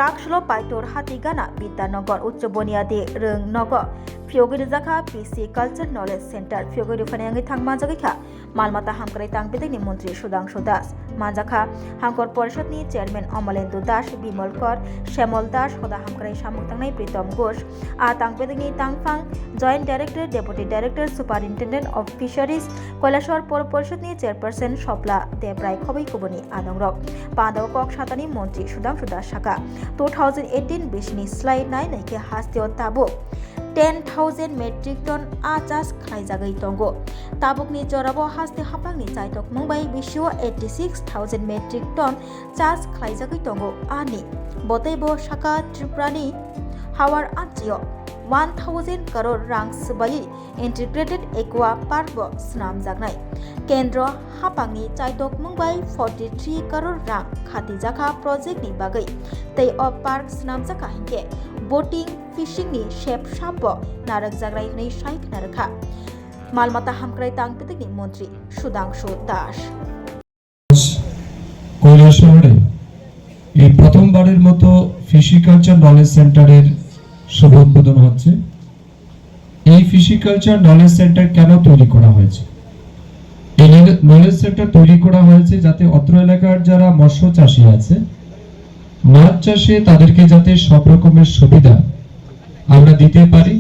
Brakshlo Paitor Hatigana Bidyanogor Ucca Bunyadi Rungnogo Fyogiri Zakha PC Culture Knowledge Center Fyogiri Fanyangi Thangma Jagikha Malmata Hamkrai Tangpedeni Montri Sudangshu Das Manjakha Hamkor Porishadni Chairman Amalendu Das Bimol Kor Shemol Das Hoda Hamkrai Shamutangnai Pritom Ghosh A Tangpedeni Tangfang Joint Director Deputy Director Superintendent of Fisheries Koilashwar Por Porishadni Chairperson Shopla Debrai Khobai Kubuni Adongrok Pandaw Kok Shatani Montri Sudangshu Das Shaka 2018 Bishni Slide 9 Naike Hastio Tabuk 10,000 metric ton achas khlaijagai tongo tabukni jorabo haste hapangni chaitok mumbai bisio 86,000 metric ton chas khlaijagai tongo ani botaibo shaka triprani hawar anjio 1,000 crore rang sbai integrated aqua park snam jagnai kendro hapangni chaitok mumbai 43 crore rang khati jakha project ni bagai tei of park snam jaka hinke boating fishing ni shep shapo narak jagrai ni shaik narakha malmata hamkrai tangpedek ni মন্ত্রী সুধাংশু দাস কৈলাসহরে এই প্রথমবারের মতো ফিশিকালচার knowledge সেন্টারের শুভ উদ্বোধন হচ্ছে। এই ফিশিকালচার knowledge centre কেন তৈরি করা হয়েছে? এই নলেজ সেন্টার তৈরি করা হয়েছে যাতে অত্র এলাকার যারা মৎস্য চাষী আছে মাছ চাষে তাদেরকে যাতে সব রকমের সুবিধা আমরা দিতে পারি,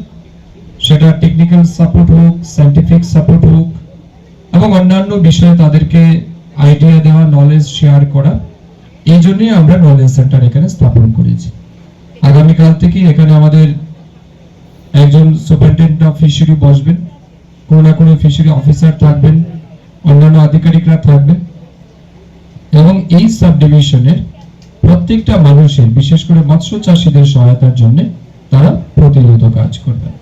সেটা টেকনিক্যাল সাপোর্ট হোক, সায়েন্টিফিক সাপোর্ট হোক এবং অন্যান্য বিষয়ে তাদেরকে আইডিয়া দেওয়া, নলেজ শেয়ার করা, এই জন্যই আমরা নলেজ সেন্টার এখানে স্থাপন করেছি। আগামীকাল থেকে এখানে আমাদের একজন সুপারিনটেন্ডেন্ট অফ ফিশারি বসবেন, কোনো না কোনো ফিশারি অফিসার থাকবেন, অন্যান্য আধিকারিকরা থাকবেন এবং এই সাব ডিভিশনের প্রত্যেকটা মানুষের বিশেষ করে মৎস্য চাষীদের সহায়তার জন্য তারা প্রতিনিয়ত কাজ করবেন।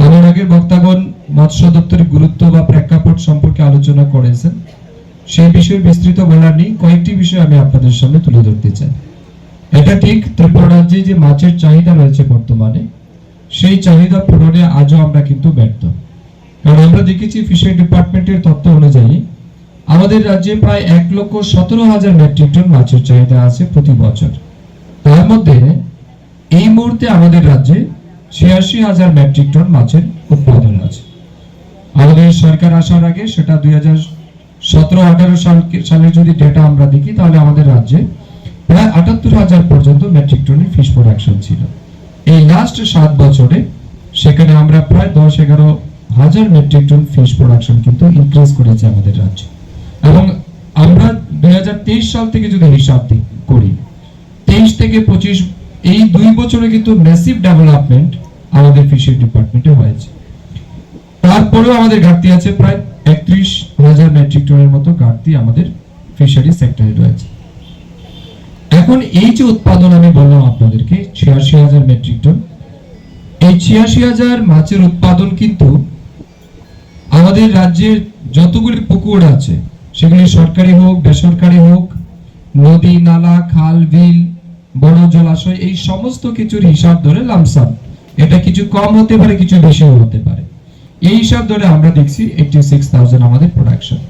আমার আগের বক্তাগণ মৎস্য দপ্তরের গুরুত্ব বা প্রেক্ষাপট সম্পর্কে আলোচনা করেছেন, সেই বিষয়ে বিস্তৃত বলার নেই, কয়েকটি বিষয় আমি আপনাদের সামনে তুলে ধরতে চাই। এটা ঠিক ত্রিপুরা রাজ্যে যে মাছের চাহিদা রয়েছে বর্তমানে, সেই চাহিদা পূরণে আজও আমরা কিন্তু ব্যর্থ। কারণ আমরা দেখেছি ফিশারি ডিপার্টমেন্টের তথ্য অনুযায়ী আমাদের রাজ্যে প্রায় 1,17,000 মেট্রিক টন মাছের চাহিদা আছে প্রতি বছর। তার মধ্যে এই মুহূর্তে আমাদের রাজ্যে 86,000 মেট্রিক টন মাছের উৎপাদন আছে। আমাদের সরকার আসার আগে সেটা 2017-18 সালের যদি ডেটা আমরা দেখি তাহলে আমাদের রাজ্যে প্রায় 78,000 পর্যন্ত মেট্রিক টনের ফিশ প্রোডাকশন ছিল। এই লাস্ট 7 বছরে সেখানে আমরা প্রায় 10-11,000 মেট্রিক টন ফিশ প্রোডাকশন কিন্তু ইনক্রিজ করেছে আমাদের রাজ্যে। এবং আমরা 2023 সাল থেকে যদি হিসাব করি, 23 থেকে 25 এই 2 বছরে কিন্তু ম্যাসিভ ডেভেলপমেন্ট আমাদের ফিশারি ডিপার্টমেন্টে হয়েছে। তারপরেও আমাদের ঘাটতি আছে প্রায় 31,000 মেট্রিক টনের মতো ঘাটতি আমাদের ফিশারি সেক্টরে রয়েছে। এখন এই যে উৎপাদন আমি বললাম আপনাদেরকে 86,000 মেট্রিক টন, এই 86,000 মাছের উৎপাদন কিন্তু আমাদের রাজ্যের যতগুলি পুকুর আছে সেগুলি সরকারি হোক বেসরকারি হোক, নদী নালা খাল বিল বড় জলাশয়, এই সমস্ত কিছুর হিসাব ধরে লামসাম, এটা কিছু কম হতে পারে কিছু বেশিও হতে পারে, এই হিসাব ধরে আমরা দেখছি 86,000 আমাদের প্রোডাকশন।